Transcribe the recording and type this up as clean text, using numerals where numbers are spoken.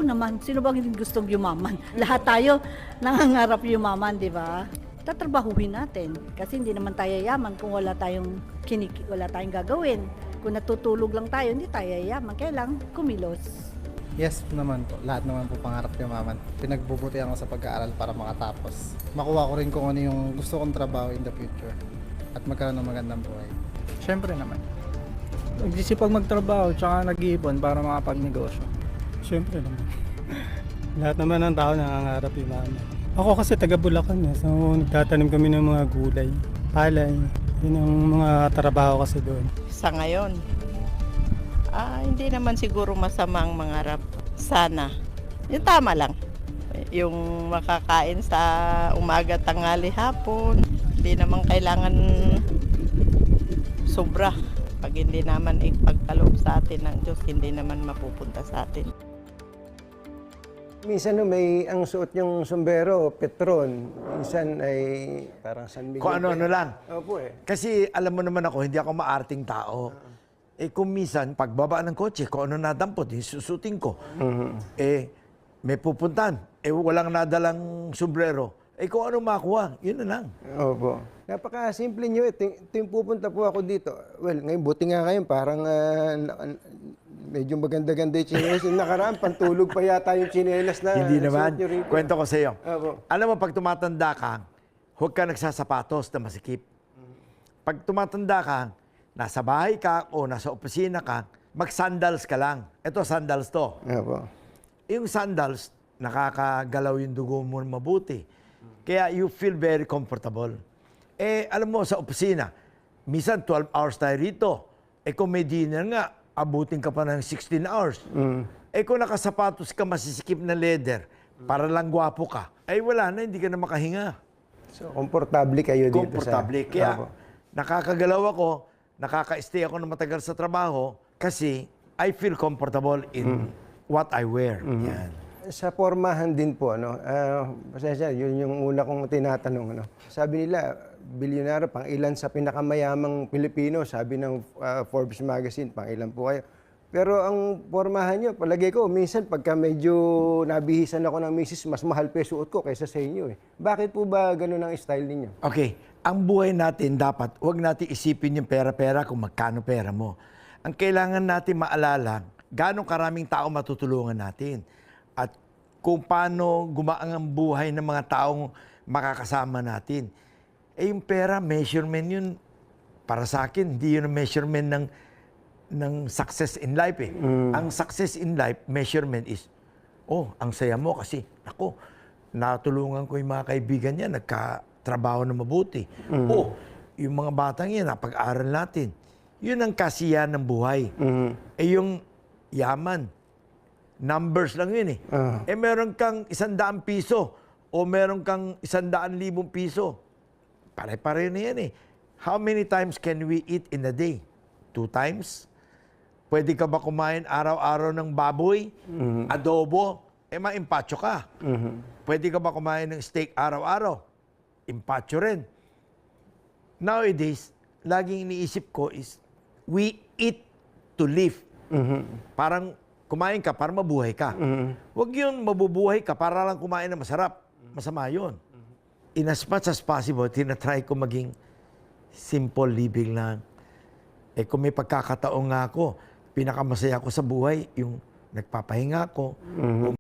naman, sino bang hindi gustong yumaman? Lahat tayo nangangarap yumaman, di ba? Tatrabahuhin natin kasi hindi naman tayo yaman kung wala tayong wala tayong gagawin. Kung natutulog lang tayo, hindi tayo yaman. Kailang kumilos. Yes naman po. Lahat naman po pangarap yumaman. Pinagbubutihan ko sa pag-aaral para makatapos. Makuha ko rin kung ano yung gusto kong trabaho in the future. At magkaroon ng magandang buhay. Siyempre naman. Nagsisipag magtrabaho tsaka nag-iipon para makapagnegosyo. Siyempre naman. Lahat naman ng tao nangangarap yumaman. Ako kasi taga Bulacan so nagtatanim kami ng mga gulay, palay. Yun ang mga trabaho kasi doon. Sa ngayon, hindi naman siguro masamang mangarap. Sana. Yung tama lang. Yung makakain sa umaga, tanghali, hapon. Hindi naman kailangan sobra. Pag hindi naman ipagkaloob sa atin ng Diyos, hindi naman mapupunta sa atin. Minsan may ang suot yung sombrero, Petron. Minsan ay parang San Miguel. Kung ano-ano lang. Opo eh. Kasi alam mo naman ako, hindi ako maarting tao. Kung minsan, pagbaba ng kotse, kung ano nadampot, susuting ko. May pupuntan. Walang nadalang sombrero. Kung ano makuha, yun na lang. Opo. Napaka-simple nyo. Ito yung pupunta po ako dito. Well, ngayon, buti nga kayo, parang medyo maganda-ganda yung chinelas. Yung nakaraan, pantulog pa yata yung chinelas na Hindi naman. suot nyo rito. Kwento ko sa iyo. Opo. Alam mo, pag tumatanda ka, huwag ka nagsasapatos na masikip. Pag tumatanda ka, nasa bahay ka o nasa opisina ka, mag-sandals ka lang. Ito, sandals to. Opo. Yung sandals, nakakagalaw yung dugo mo mabuti. Kaya you feel very comfortable. Alam mo, sa opisina, minsan 12 hours tayo rito. Kung may dinner nga, abutin ka pa ng 16 hours. Kung nakasapatos ka, masisikip na leather, para lang gwapo ka, wala na, hindi ka na makahinga. So, komportable kayo dito Komportable. sa... Kaya, Opo. nakakagalaw ako, nakaka-stay ako ng matagal sa trabaho, kasi I feel comfortable in what I wear. Yan. Sa pormahan din po, pasensya, yun yung una kong tinatanong. Sabi nila, bilyonaryo, pang ilan sa pinakamayamang Pilipino, sabi ng Forbes magazine, pang ilan po kayo. Pero ang pormahan nyo, palagay ko, minsan pagka medyo nabihisan ako ng misis, mas mahal pa yung suot ko kaysa sa inyo. Bakit po ba ganun ang style ninyo? Okay, ang buhay natin dapat, huwag natin isipin yung pera-pera kung magkano pera mo. Ang kailangan natin maalala, ganong karaming tao matutulungan natin. At kung paano gumaang ang buhay ng mga taong makakasama natin. Yung pera, measurement yun. Para sa akin, hindi yun ang measurement ng success in life eh. Ang success in life, measurement is, ang saya mo kasi, ako, natulungan ko yung mga kaibigan niya, nagkatrabaho na mabuti. Yung mga batang yan, napag-aral natin. Yun ang kasiyahan ng buhay. Yung yaman, numbers lang yun eh. Meron kang 100 piso o meron kang 100,000 piso. Pare-pare na yan eh. How many times can we eat in a day? 2 times? Pwede ka ba kumain araw-araw ng baboy? Adobo? Maimpacho ka. Pwede ka ba kumain ng steak araw-araw? Impacho rin. Nowadays, laging iniisip ko is, we eat to live. Parang kumain ka para mabuhay ka. Huwag yun, mabubuhay ka para lang kumain na masarap. Masama yun. In as much as possible, tinatry ko maging simple living lang. Kung may pagkakataon nga ako, pinakamasaya ko sa buhay, yung nagpapahinga ako,